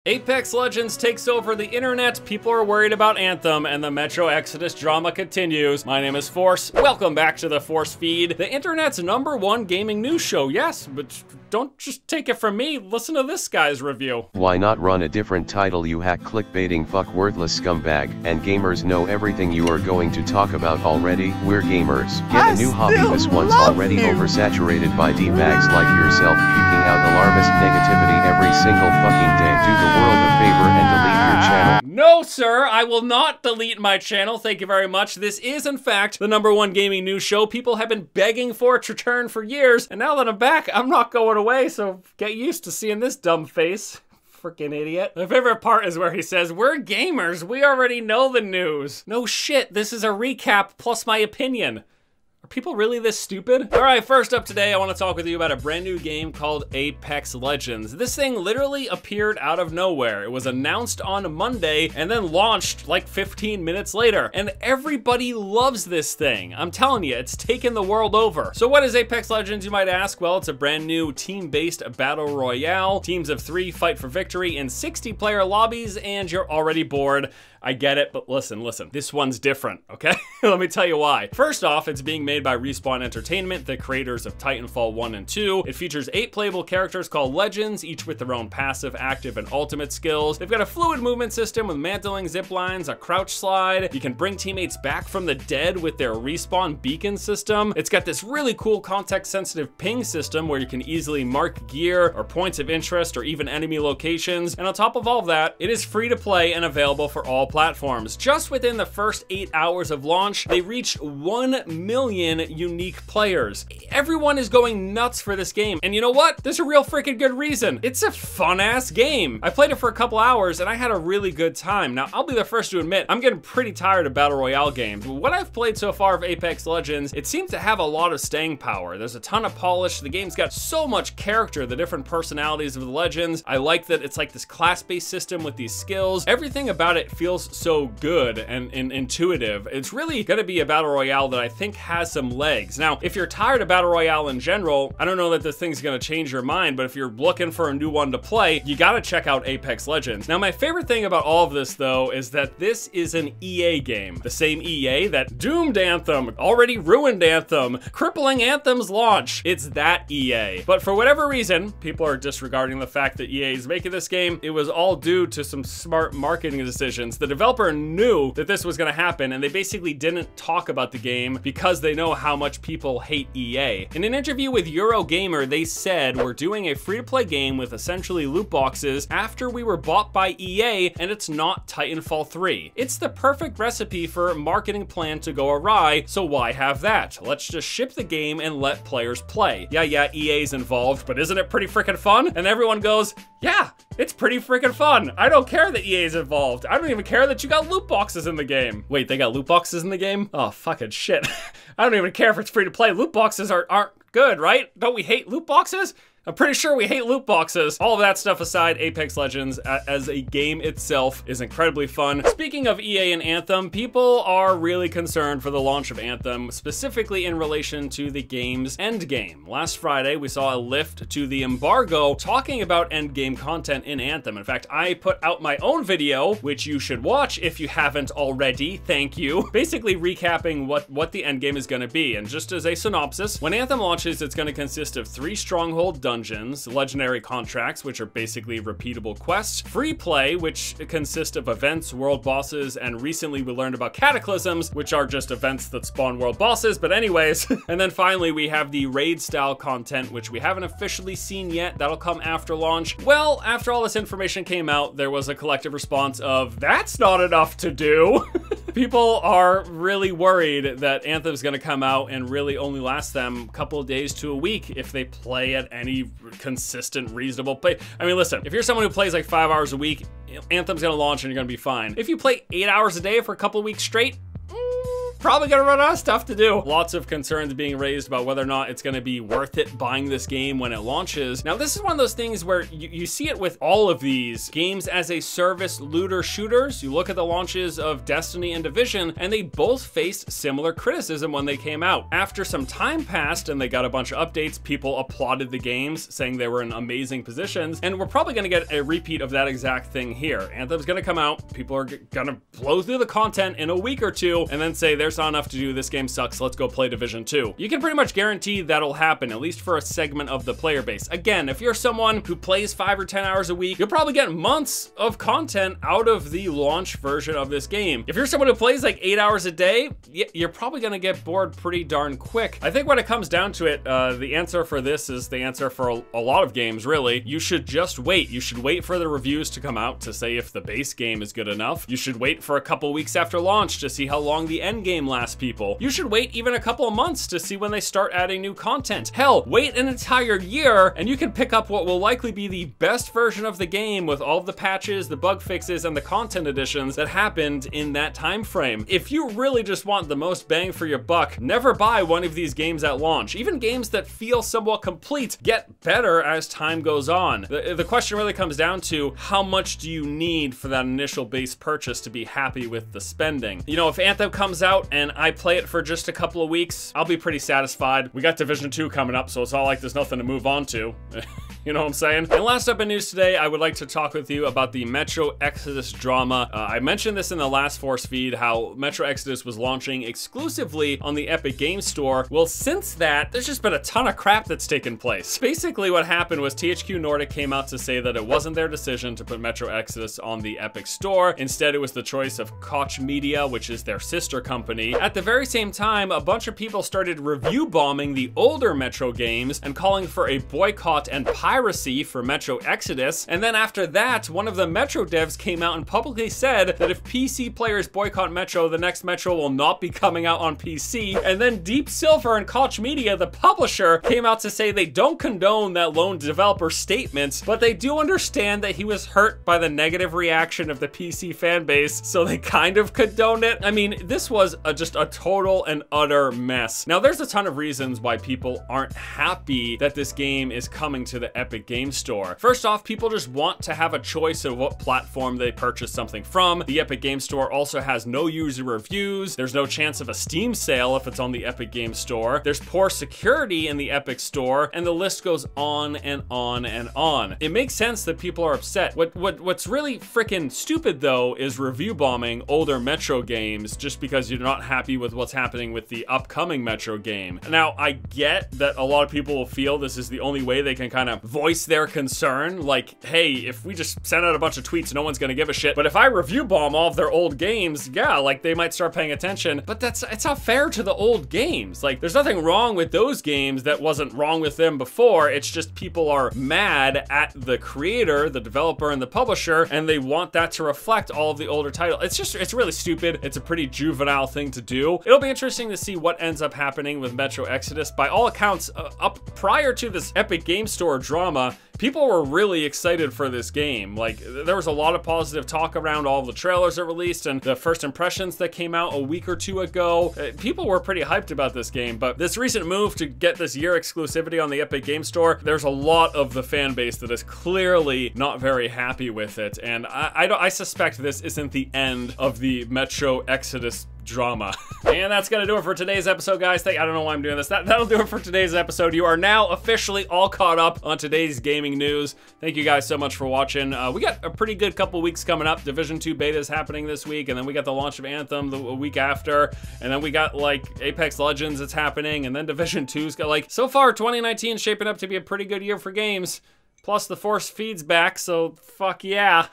Apex Legends takes over the internet, people are worried about Anthem, and the Metro Exodus drama continues. My name is Force. Welcome back to the Force feed, the internet's #1 gaming news show. Yes, but don't just take it from me, listen to this guy's review. Why not run a different title, you hack clickbaiting fuck worthless scumbag? And gamers know everything you are going to talk about already. We're gamers. Get a new hobby, this one's already oversaturated by D-bags like yourself puking out alarmist negativity every single fucking day. Do the world a favor and delete your channel. No sir, I will not delete my channel, thank you very much. This is in fact the #1 gaming news show people have been begging for it to return for years, and now that I'm back, I'm not going away, so get used to seeing this dumb face. Freaking idiot. My favorite part is where he says, we're gamers, we already know the news. No shit, this is a recap plus my opinion. Are people really this stupid? All right, first up today, I want to talk with you about a brand new game called Apex Legends. This thing literally appeared out of nowhere. It was announced on Monday and then launched like 15 minutes later. And everybody loves this thing. I'm telling you, it's taken the world over. So what is Apex Legends, you might ask? Well, it's a brand new team-based battle royale. Teams of 3 fight for victory in 60-player lobbies, and you're already bored. I get it, but listen, this one's different, okay? Let me tell you why. First off, it's being made by Respawn Entertainment, the creators of Titanfall 1 and 2. It features 8 playable characters called Legends, each with their own passive, active, and ultimate skills. They've got a fluid movement system with mantling zip lines, a crouch slide. You can bring teammates back from the dead with their Respawn beacon system. It's got this really cool context-sensitive ping system where you can easily mark gear or points of interest or even enemy locations. And on top of all of that, it is free to play and available for all platforms. Just within the first 8 hours of launch, they reached 1 million unique players. Everyone is going nuts for this game. And you know what? There's a real freaking good reason. It's a fun ass game. I played it for a couple hours and I had a really good time. Now, I'll be the first to admit, I'm getting pretty tired of Battle Royale games. What I've played so far of Apex Legends, it seems to have a lot of staying power. There's a ton of polish. The game's got so much character, the different personalities of the Legends. I like that it's like this class-based system with these skills. Everything about it feels so good and intuitive. It's really gonna be a battle royale that I think has some legs. Now, if you're tired of battle royale in general, I don't know that this thing's gonna change your mind, but if you're looking for a new one to play, you gotta check out Apex Legends. Now, my favorite thing about all of this, though, is that this is an EA game. The same EA that doomed Anthem, already ruined Anthem, crippling Anthem's launch. It's that EA. But for whatever reason, people are disregarding the fact that EA is making this game. It was all due to some smart marketing decisions. The developer knew that this was gonna happen, and they basically didn't talk about the game because they know how much people hate EA. In an interview with Eurogamer, they said, we're doing a free-to-play game with essentially loot boxes after we were bought by EA, and it's not Titanfall 3. It's the perfect recipe for a marketing plan to go awry, so why have that? Let's just ship the game and let players play. Yeah, EA's involved, but isn't it pretty freaking fun? And everyone goes, yeah, it's pretty freaking fun. I don't care that EA's involved. I don't even care that you got loot boxes in the game. Wait, they got loot boxes in the game? Oh, fucking shit. I don't even care if it's free to play. Loot boxes aren't good, right? Don't we hate loot boxes? I'm pretty sure we hate loot boxes. All of that stuff aside, Apex Legends as a game itself is incredibly fun. Speaking of EA and Anthem, people are really concerned for the launch of Anthem, specifically in relation to the game's endgame. Last Friday, we saw a lift to the embargo talking about endgame content in Anthem. In fact, I put out my own video, which you should watch if you haven't already, thank you, basically recapping what the endgame is gonna be. And just as a synopsis, when Anthem launches, it's gonna consist of 3 stronghold dungeons, legendary contracts, which are basically repeatable quests, free play, which consist of events, world bosses, and recently we learned about cataclysms, which are just events that spawn world bosses, but anyways. And then finally, we have the raid style content, which we haven't officially seen yet. That'll come after launch. Well, after all this information came out, there was a collective response of, that's not enough to do. People are really worried that Anthem's gonna come out and really only last them a couple of days to a week if they play at any consistent, reasonable play. I mean, listen, if you're someone who plays like 5 hours a week, Anthem's gonna launch and you're gonna be fine. If you play 8 hours a day for a couple of weeks straight, probably gonna run out of stuff to do. Lots of concerns being raised about whether or not it's gonna be worth it buying this game when it launches. Now, this is one of those things where you see it with all of these games as a service looter shooters. You look at the launches of Destiny and Division, and they both faced similar criticism when they came out. After some time passed and they got a bunch of updates, people applauded the games, saying they were in amazing positions, and we're probably gonna get a repeat of that exact thing here. Anthem's gonna come out, people are gonna blow through the content in a week or two, and then say there's not enough to do, this game sucks, let's go play Division 2. You can pretty much guarantee that'll happen, at least for a segment of the player base. Again, if you're someone who plays 5 or 10 hours a week, you'll probably get months of content out of the launch version of this game. If you're someone who plays like 8 hours a day, you're probably gonna get bored pretty darn quick. I think when it comes down to it, the answer for this is the answer for a lot of games, really. You should just wait. You should wait for the reviews to come out to say if the base game is good enough. You should wait for a couple weeks after launch to see how long the end game lasts people. You should wait even a couple of months to see when they start adding new content. Hell, wait an entire year and you can pick up what will likely be the best version of the game with all of the patches, the bug fixes, and the content additions that happened in that time frame. If you really just want the most bang for your buck, never buy one of these games at launch. Even games that feel somewhat complete get better as time goes on. The question really comes down to how much do you need for that initial base purchase to be happy with the spending. You know, if Anthem comes out and I play it for just a couple of weeks, I'll be pretty satisfied. We got Division 2 coming up, so it's not like there's nothing to move on to. You know what I'm saying? And last up in news today, I would like to talk with you about the Metro Exodus drama. I mentioned this in the last Force feed, how Metro Exodus was launching exclusively on the Epic Games Store. Well, since that, there's just been a ton of crap that's taken place. Basically, what happened was THQ Nordic came out to say that it wasn't their decision to put Metro Exodus on the Epic Store. Instead, it was the choice of Koch Media, which is their sister company. At the very same time, a bunch of people started review bombing the older Metro games and calling for a boycott and piracy for Metro Exodus. And then after that, one of the Metro devs came out and publicly said that if PC players boycott Metro, the next Metro will not be coming out on PC. And then Deep Silver and Koch Media, the publisher, came out to say they don't condone that lone developer statement, but they do understand that he was hurt by the negative reaction of the PC fan base, so they kind of condoned it. I mean, this was just a total and utter mess. Now, there's a ton of reasons why people aren't happy that this game is coming to the Epic Games Store. First off, people just want to have a choice of what platform they purchase something from. The Epic Games Store also has no user reviews. There's no chance of a Steam sale if it's on the Epic Games Store. There's poor security in the Epic Store, and the list goes on and on and on. It makes sense that people are upset. What's really freaking stupid, though, is review bombing older Metro games just because you're not happy with what's happening with the upcoming Metro game. Now, I get that a lot of people will feel this is the only way they can kind of voice their concern. Like, hey, if we just send out a bunch of tweets, no one's gonna give a shit. But if I review bomb all of their old games, yeah, like they might start paying attention. But it's not fair to the old games. Like, there's nothing wrong with those games that wasn't wrong with them before. It's just people are mad at the creator, the developer, and the publisher, and they want that to reflect all of the older titles. It's really stupid. It's a pretty juvenile thing to do. It'll be interesting to see what ends up happening with Metro Exodus. By all accounts, up prior to this Epic Games Store drama, people were really excited for this game. Like, there was a lot of positive talk around all of the trailers that released and the first impressions that came out a week or two ago. People were pretty hyped about this game, but this recent move to get this year exclusivity on the Epic Games Store, there's a lot of the fan base that is clearly not very happy with it, and I suspect this isn't the end of the Metro Exodus drama. And that's gonna do it for today's episode, guys. I don't know why I'm doing this. That'll do it for today's episode. You are now officially all caught up on today's gaming news. Thank you guys so much for watching. We got a pretty good couple weeks coming up. Division 2 beta is happening this week, and then we got the launch of Anthem the week after, and then we got like Apex Legends that's happening, and then Division 2's got like, so far 2019 is shaping up to be a pretty good year for games. Plus the Force feed's back, so fuck yeah.